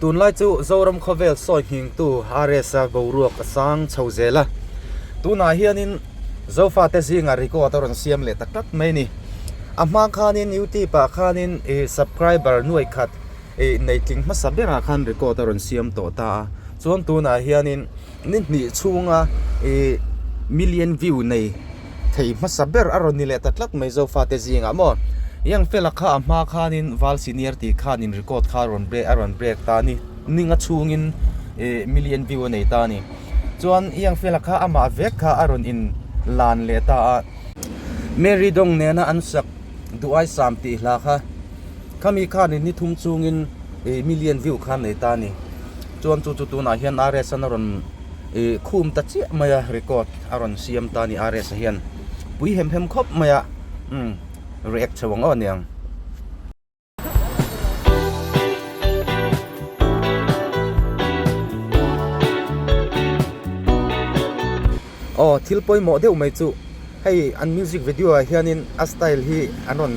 tun lai chu zoram khovel soi hing tu aresa boruak sang chhozela tuna hianin zofa te zinga record ron siam le tak tak mai ni ama khanin youtube pa khanin subscriber nuai khat nei tling ma sabera khan record ron siam to ta chuan tuna hianin nin ni chunga million view nei thei ma saber aron ni le tak tak mai zofa te zinga mo yang fela kha ama khanin val senior ti khanin record kharon break ta ni ninga chungin million view nei ta ni chuan yang fela kha ama vek kha aron in lan le ta Mary dong nena ansak duai sam ti hla kha khami khanin ni thum chungin million view khan nei ta ni chuan chu tu na hian rs anaron khum ta chi maya record aron siam ta ni rs hian pui hem khop maya react chawang on yang thil poi mo deuh mai chu hei an music video a hianin a style hi anon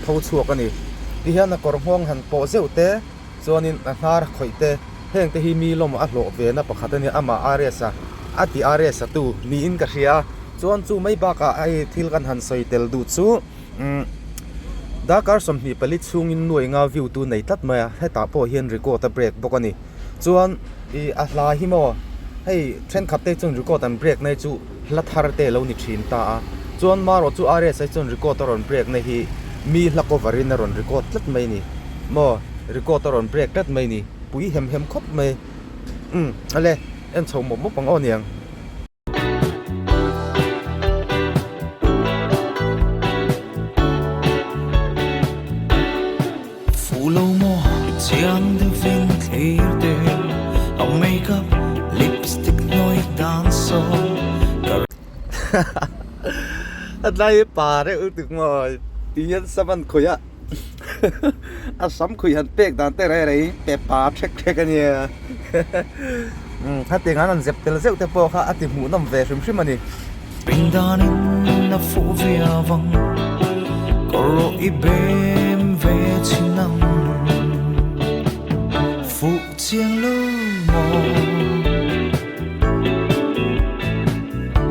tho chuak ani ti hian a kor hong han po zeu te chuanin a hnar khoite heng te hi mi lom a hlo ve na pakhat ani ama aresa ati aresa tu ni in ka hria chuan chu mai ba ka ai thil kan han soi tel du chu dakar som ni palit chungin nuai nga view tu nei tat maya heta po hian record a break bokani chuan a hla hi mo hei trend khap te chung record an break nei chu hla thar te lo ni thin ta chuan maro chu rs ai chun record ron break nei hi mi hla cover in ron record tlat mai ni mo record ron break tat mai ni pui hem khop mai ale en chom mo pang on yang lâu mò chiang de vinh clear de a makeup lipstick noi dan so lai pa re utuk mo tiyan saban khoya asam khuyan pek dan te re pe pa thek ani ha te ngan zep tel zeu te po kha ati mu nam ve shim ani bình dan in na fu via vang coro i bem ve chinang phụ chiang lâu mò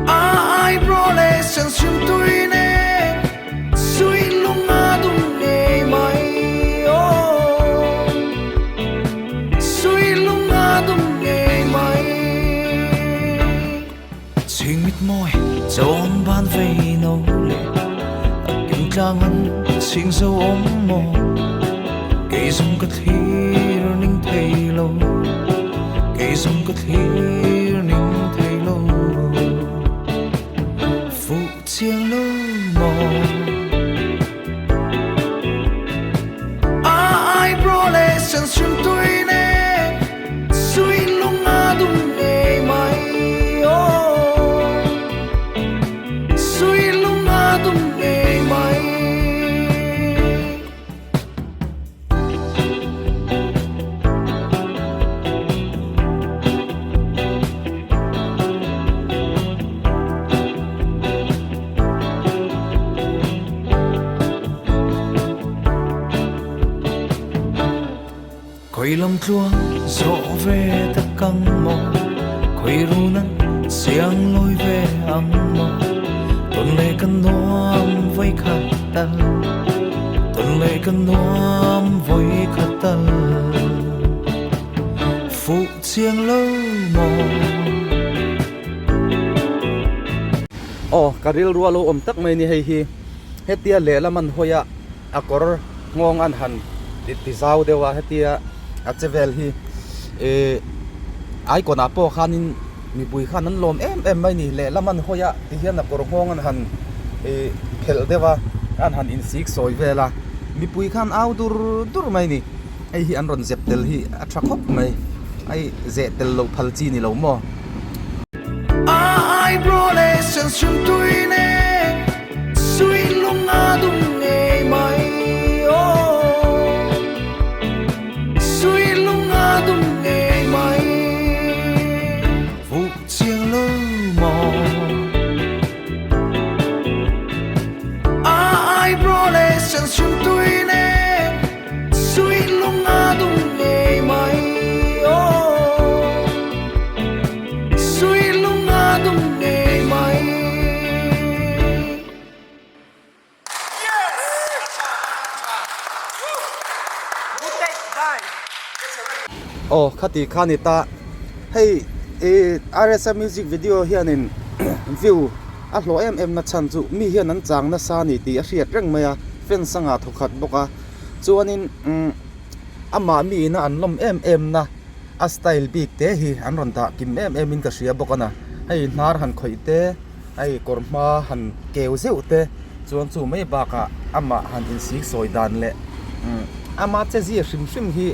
ai bro lê chân xuyên tôi nè suy lung a đung nề mày suy lung a đung nề mày chuyện mít môi tròn ban về nâu lệ kim trang ăn xin dâu ôm mò cây dung cất hiên ninh thầy lâu cây dung cất hiên ninh thầy lâu phụ chiang lâu mò ai bro lê chân xuyên tôi nè suy lung a đung nề mày suy lung a đung nề mày quay lòng chuông rộ về tất căng mò quay ru nắng xiang lối về âm mò tuần lệ cân noam với khát tal tuần lệ cân noam với khát tal phụ chiang lâu mò karil rualo om tak mai ni hei hi hetia le laman hoya akor ngong an han ti zau dewa hetia achevel hi ai kona po khanin mi bui khan an lom em mai ni le laman hoya ti hian akor ngong an han khel dewa an han in sik soi vela mi pui khan au dur mai ni ai hi an ron zep tel hi athakop mai ai ze tel lo phal chi ni lo mo ai bro lê chân xuyên tôi nè suy lung a đung nề mày suy lung a đung nề mày phụ chiang lâu mò ai bro lê chân xuyên tôi nè suy lung a đung nề mày oh khati khanita hey RS music video hianin view a hlo em na chan chu mi hian an chang na sa ni ti a hriat reng maya fen sanga thokhat boka chuanin ama mi na an lom em na a style big te hi an ron da kim em in ka hria bokana hei nar han khoi te hei korma han keu zeu te chuan chu mai ba ka ama han in sik soi dan le ama che zia hrim hi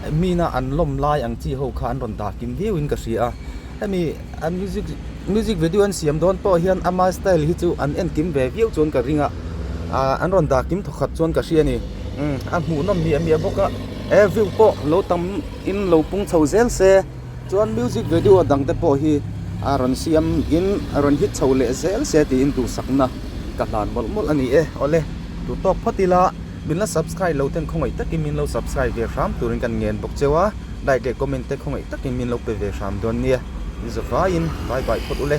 mina an lom lai ang chi ho khan ron da kim view in ka hria hemi an music video an siam don po hian ama style hi chu an en kim ve view chuan ka ringa an ron da kim thokhat chuan ka hria ni an hmu nom mi boka view po lo tam in lo pung chho zel se chuan music video dang te po hi ron siam in ron hit chho le zel se ti in tu sakna ka hlan mol ani ole tu tok photila min la subscribe lo ten khongai takin min lo subscribe ve ram turin kan ngen bok chewa dai de comment te khongai takin min lo pe ve ram don nia is a fine bye bye phot ule